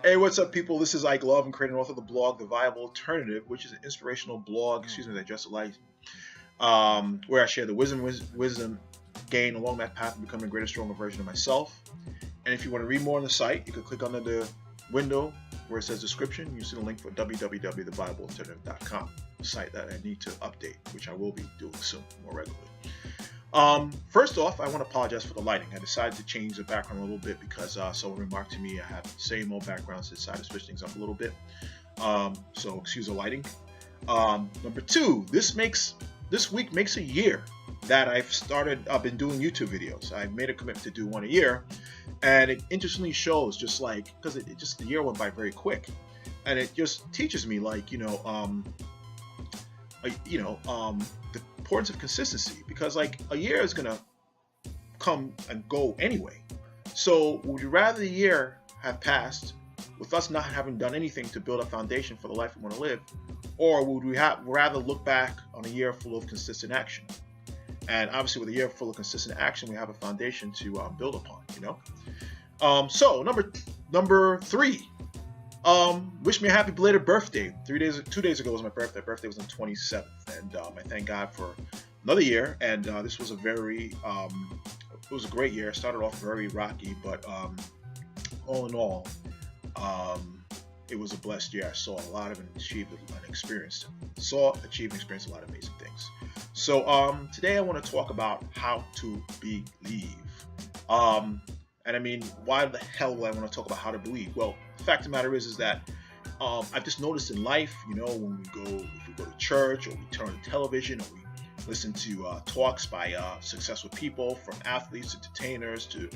Hey, what's up, people? This is Ike Love. I'm creating and author of the blog, The Viable Alternative, which is an inspirational blog, that addresses life, where I share the wisdom gained along that path to becoming a greater, stronger version of myself. And if you want to read more on the site, you can click under the window where it says description. You see the link for www.theviablealternative.com, the site that I need to update, which I will be doing soon, more regularly. First off, I want to apologize for the lighting. I decided to change the background a little bit because someone remarked to me I have the same old background, so I decided to switch things up a little bit. So excuse the lighting. Number two, this week makes a year that I've been doing YouTube videos. I made a commitment to do one a year, and it interestingly shows because the year went by very quick, and it just teaches me the importance of consistency, because like a year is gonna come and go anyway. So would you rather the year have passed with us not having done anything to build a foundation for the life we want to live, or would we rather look back on a year full of consistent action? And obviously, with a year full of consistent action, we have a foundation to build upon. So number three. Wish me a happy belated birthday. 2 days ago was my birthday. My birthday was on the 27th, and I thank God for another year. And this was it was a great year. It started off very rocky, but all in all, it was a blessed year. I saw a lot of and achieved and experienced. A lot of amazing things. So today I want to talk about how to believe. And I mean, why the hell would I want to talk about how to believe? Well, the fact of the matter is that I've just noticed in life, when if we go to church, or we turn on the television, or we listen to talks by successful people, from athletes, entertainers, to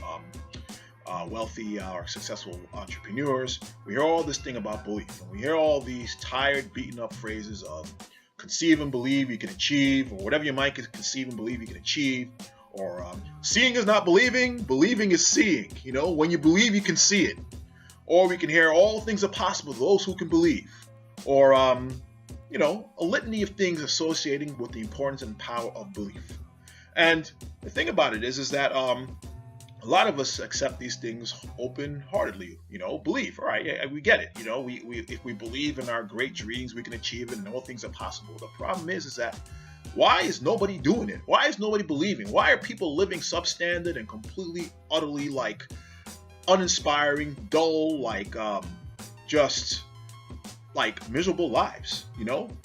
wealthy or successful entrepreneurs, we hear all this thing about belief. And we hear all these tired, beaten up phrases of conceive and believe you can achieve, or whatever your mind can conceive and believe you can achieve. Or seeing is not believing, believing is seeing. When you believe, you can see it. Or we can hear all things are possible to those who can believe. Or, a litany of things associating with the importance and power of belief. And the thing about it is that a lot of us accept these things open-heartedly. Belief. All right, yeah, we get it. If we believe in our great dreams, we can achieve it, and all things are possible. The problem is that why is nobody doing it? Why is nobody believing? Why are people living substandard and completely, utterly, uninspiring, dull, just miserable lives,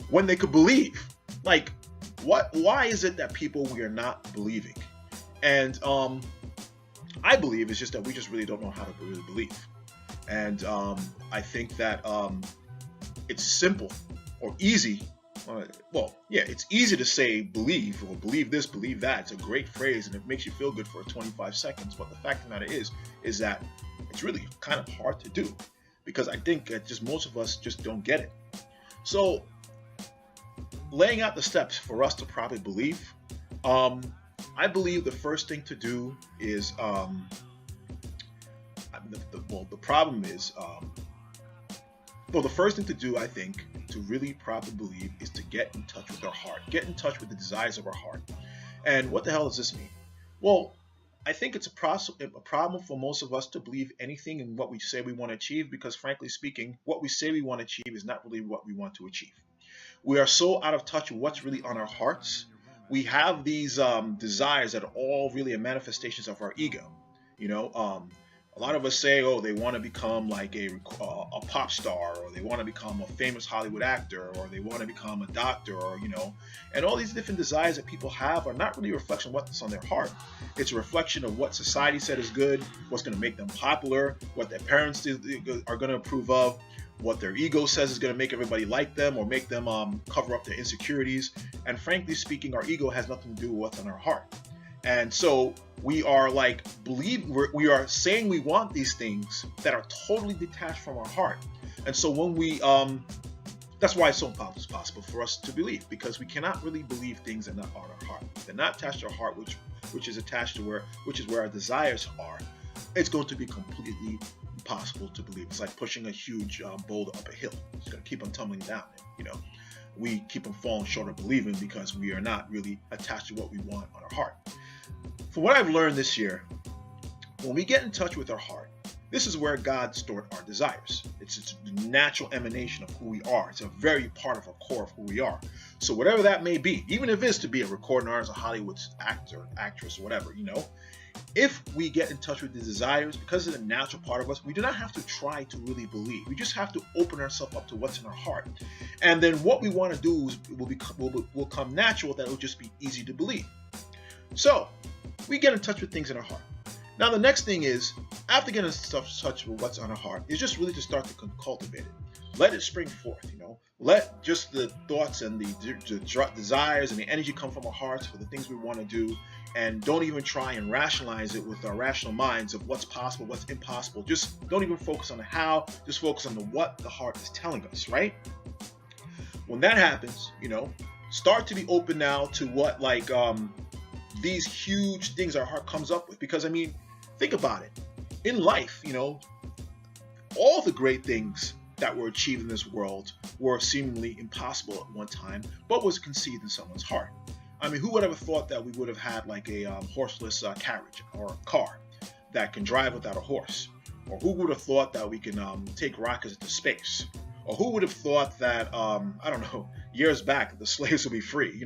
when they could believe? Why is it that we are not believing? And I believe it's just that we just really don't know how to really believe. And I think that it's simple or easy. It's easy to say believe, or believe this, believe that. It's a great phrase, and it makes you feel good for 25 seconds. But the fact of the matter is that it's really kind of hard to do, because I think that just most of us just don't get it. So, laying out the steps for us to properly believe, I believe the first thing to do is the first thing to do, I think, to really properly believe, is to get in touch with our heart. Get in touch with the desires of our heart. And what the hell does this mean? Well, I think it's a problem for most of us to believe anything in what we say we want to achieve, because frankly speaking, what we say we want to achieve is not really what we want to achieve. We are so out of touch with what's really on our hearts. We have these desires that are all really a manifestations of our ego. A lot of us say, they want to become like a pop star, or they want to become a famous Hollywood actor, or they want to become a doctor, and all these different desires that people have are not really a reflection of what's on their heart. It's a reflection of what society said is good, what's going to make them popular, what their parents are going to approve of, what their ego says is going to make everybody like them, or make them cover up their insecurities. And frankly speaking, our ego has nothing to do with what's on our heart. And so we are we are saying we want these things that are totally detached from our heart. And so when we that's why it's so impossible for us to believe, because we cannot really believe things that are not on our heart. If they're not attached to our heart, which is attached to where our desires are, it's going to be completely impossible to believe. It's like pushing a huge boulder up a hill. It's going to keep on tumbling down. We keep on falling short of believing because we are not really attached to what we want on our heart. For what I've learned this year, when we get in touch with our heart, This is where God stored our desires. It's a natural emanation of who we are. It's a very part of our core of who we are. So whatever that may be, even if it's to be a recording artist, a Hollywood actor, actress, or whatever, if we get in touch with the desires, because it's a natural part of us, we do not have to try to really believe. We just have to open ourselves up to what's in our heart. And then what we want to do is will come natural, that it will just be easy to believe. So we get in touch with things in our heart. Now the next thing is, after getting in touch with what's on our heart, is just really to start to cultivate it. Let it spring forth, Let just the thoughts and the desires and the energy come from our hearts for the things we want to do. And don't even try and rationalize it with our rational minds of what's possible, what's impossible. Just don't even focus on the how, just focus on the what the heart is telling us, right? When that happens, start to be open now to what these huge things our heart comes up with. Because think about it. In life, all the great things that were achieved in this world were seemingly impossible at one time, but was conceived in someone's heart. Who would have thought that we would have had like a horseless carriage or a car that can drive without a horse? Or who would have thought that we can take rockets into space? Or who would have thought that, years back, the slaves would be free?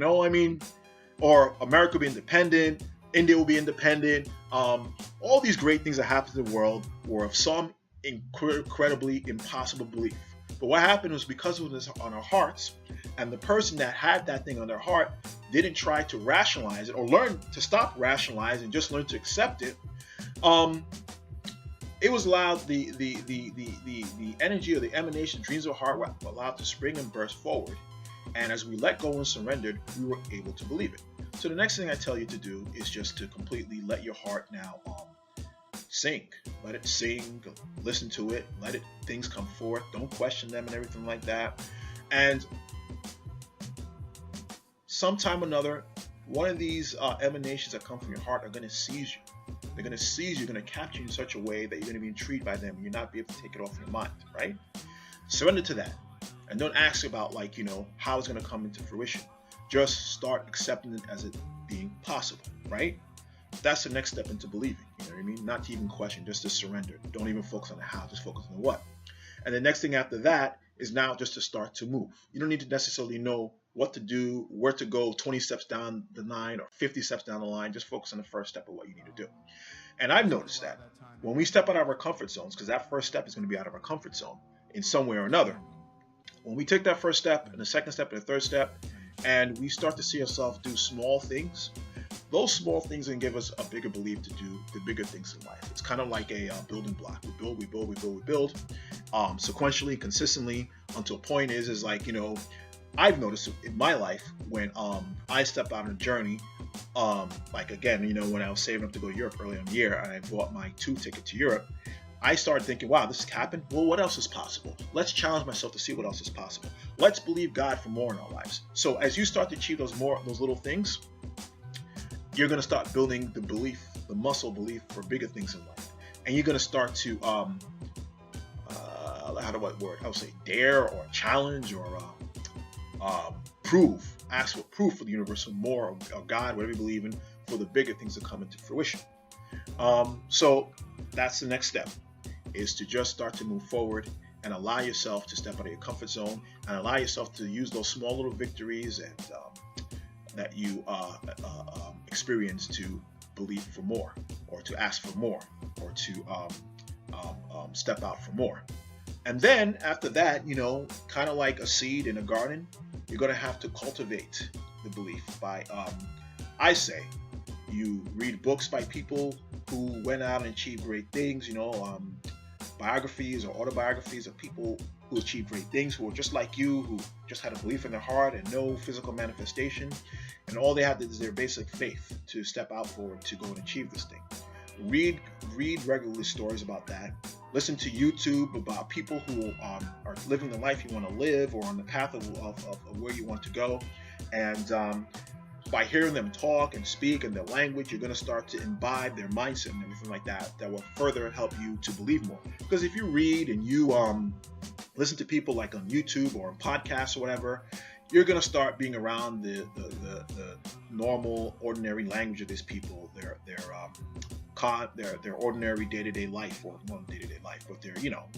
Or America would be independent, India will be independent. All these great things that happened in the world were of some incredibly impossible belief. But what happened was, because it was on our hearts, and the person that had that thing on their heart didn't try to rationalize it or learn to stop rationalizing, just learn to accept it. It was allowed the energy or the emanation, dreams of the heart were allowed to spring and burst forward. And as we let go and surrendered, we were able to believe it. So the next thing I tell you to do is just to completely let your heart now sing. Let it sing, listen to it, let things come forth. Don't question them and everything like that. And sometime or another, one of these emanations that come from your heart are going to seize you. They're going to seize you, going to capture you in such a way that you're going to be intrigued by them and you're not be able to take it off your mind, right? Surrender to that. And don't ask about how it's going to come into fruition. Just start accepting it as it being possible, right? That's the next step into believing, you know what I mean? Not to even question, just to surrender. Don't even focus on the how, just focus on the what. And the next thing after that is now just to start to move. You don't need to necessarily know what to do, where to go 20 steps down the line or 50 steps down the line. Just focus on the first step of what you need to do. And I've noticed that when we step out of our comfort zones, because that first step is going to be out of our comfort zone in some way or another. When we take that first step and the second step and the third step, and we start to see ourselves do small things, those small things can give us a bigger belief to do the bigger things in life. It's kind of like a building block. We build, sequentially, consistently, until a point is like, I've noticed in my life when I step out on a journey, like again, when I was saving up to go to Europe earlier in the year and I bought my 2 ticket to Europe, I started thinking, wow, this has happened. Well, what else is possible? Let's challenge myself to see what else is possible. Let's believe God for more in our lives. So as you start to achieve those little things, you're going to start building the belief, the muscle belief for bigger things in life. And you're going to start to, I would say dare or challenge or prove, ask for proof for the universe, for more of God, whatever you believe in, for the bigger things to come into fruition. So that's the next step, is to just start to move forward and allow yourself to step out of your comfort zone and allow yourself to use those small little victories and that you experience to believe for more, or to ask for more, or to step out for more. And then after that, kind of like a seed in a garden, you're going to have to cultivate the belief by, I say, you read books by people who went out and achieved great things, biographies or autobiographies of people who achieved great things, who were just like you, who just had a belief in their heart and no physical manifestation. And all they had is their basic faith to step out forward to go and achieve this thing. Read regularly stories about that. Listen to YouTube about people who are living the life you want to live, or on the path of where you want to go. And by hearing them talk and speak in their language, you're going to start to imbibe their mindset and everything like that. That will further help you to believe more. Because if you read and you listen to people like on YouTube or on podcasts or whatever, you're going to start being around the normal, ordinary language of these people, their their ordinary day-to-day life, or not day-to-day life, but their, you'll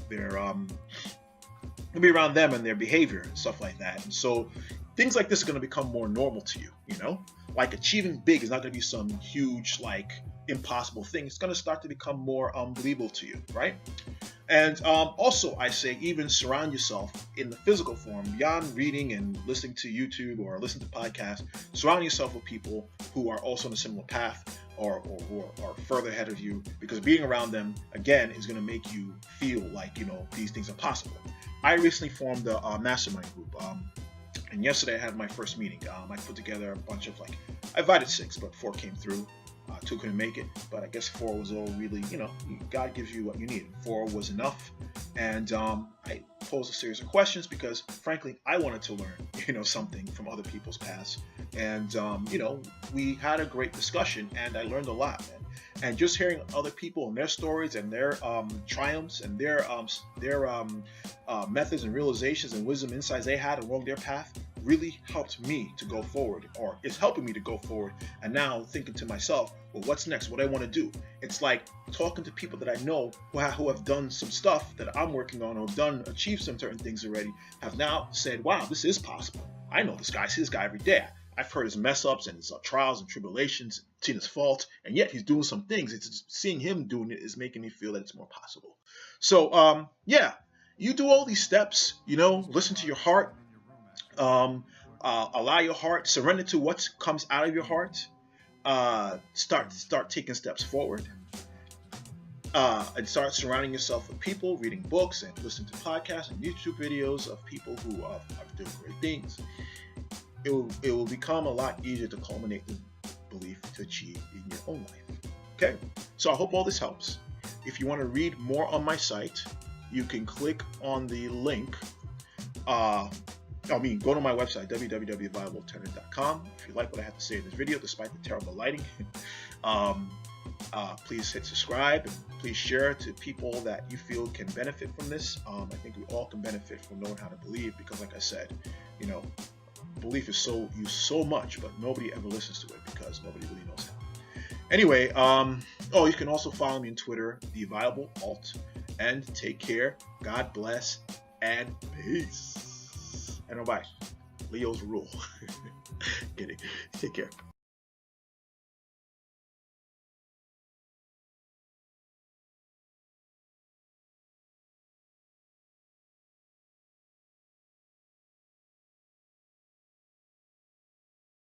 be around them and their behavior and stuff like that. And so things like this are going to become more normal to you, like achieving big is not going to be some huge, like, impossible thing. It's going to start to become more believable to you, right? And also, I say, even surround yourself in the physical form, beyond reading and listening to YouTube or listening to podcasts. Surround yourself with people who are also on a similar path, or who are further ahead of you, because being around them, again, is going to make you feel like, these things are possible. I recently formed a mastermind group, and yesterday I had my first meeting. I put together a bunch of, I invited 6, but 4 came through. 2 couldn't make it, but I guess 4 was all really, God gives you what you need. 4 was enough. And I posed a series of questions because, frankly, I wanted to learn, something from other people's paths. And, we had a great discussion, and I learned a lot, man. And just hearing other people and their stories and their triumphs and their methods and realizations and wisdom insights they had along their path really helped me to go forward, or it's helping me to go forward. And now thinking to myself, well, what's next? What I want to do? It's like talking to people that I know who have done some stuff that I'm working on, or achieved some certain things already, have now said, wow, this is possible. I know this guy. I see this guy every day. I've heard his mess ups and his trials and tribulations, seen his faults, and yet he's doing some things. It's just, seeing him doing it is making me feel that it's more possible. So, you do all these steps, listen to your heart, allow your heart, surrender to what comes out of your heart, start taking steps forward, and start surrounding yourself with people, reading books and listening to podcasts and YouTube videos of people who are doing great things. It will become a lot easier to culminate the belief to achieve in your own life. Okay, so I hope all this helps. If you want to read more on my site, you can click on the link. Go to my website, www.viablealternative.com. If you like what I have to say in this video, despite the terrible lighting, please hit subscribe, and please share to people that you feel can benefit from this. I think we all can benefit from knowing how to believe, because, like I said, belief is used so much, but nobody ever listens to it because nobody really knows how. Anyway, you can also follow me on Twitter, The Viable Alt, and take care. God bless and peace. And bye. Leo's rule. Kidding. Take care.